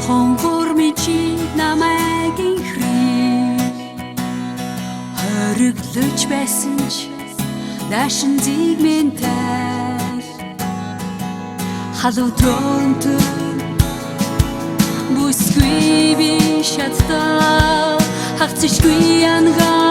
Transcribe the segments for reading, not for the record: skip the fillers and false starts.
Хонгор чи намайг инхри хориглож байсан ч даашин зигмэнтэй халуутрон бүсгүй би шатта хавцчгүй янгаа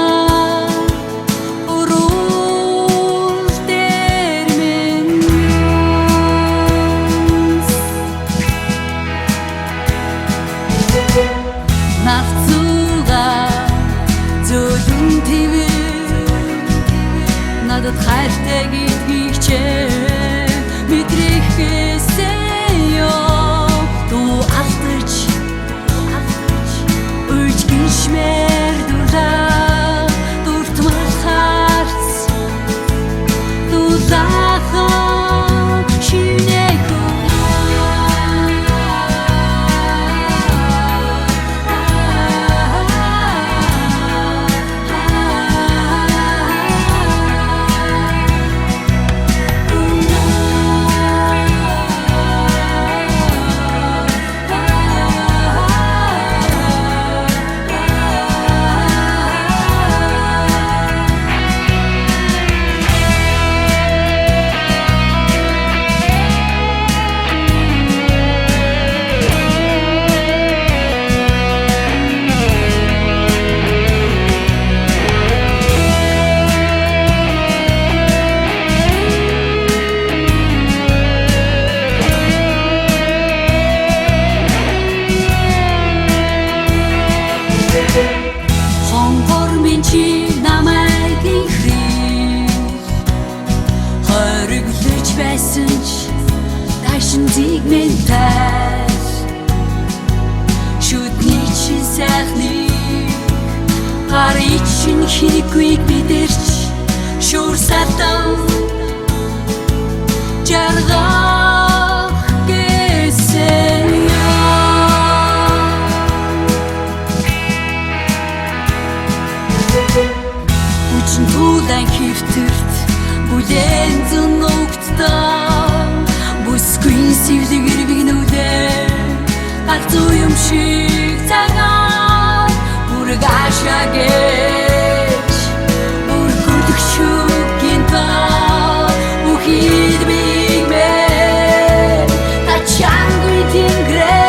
надад хайртай гэдгийг ч мэдрэх гэсэн ёо дуу алдаж үж гиншмэр дулаа дуртмал харц дулаахан шинээх Хонгор чи намайг инхри хориглож байсан ч даашин зигмэнтэй шүдний чи сайхны харич чин хинэггүй бидэрч шүр сатан жаргах гэсэн Тулан хөвтөрт бүлээн зүүн ногтдоо бүсгүй сэвлэгэр бигнүүдээ галзуу юм шиг цагаан бүрэг ашаагэж бүргүүлэх шүүг гинтаа үхид бигмээ тачанггүй тэнгэрээ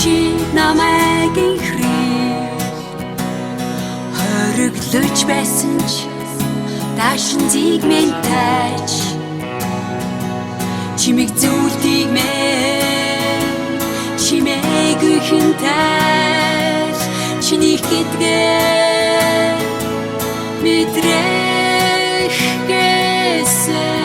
чи намайг инхри хориглож байсан ч даашин зигмэнтэй чимиг зүйлтийг мэн чимээгүй хинтэй чиний гэдгээ мэдрэх гэсэн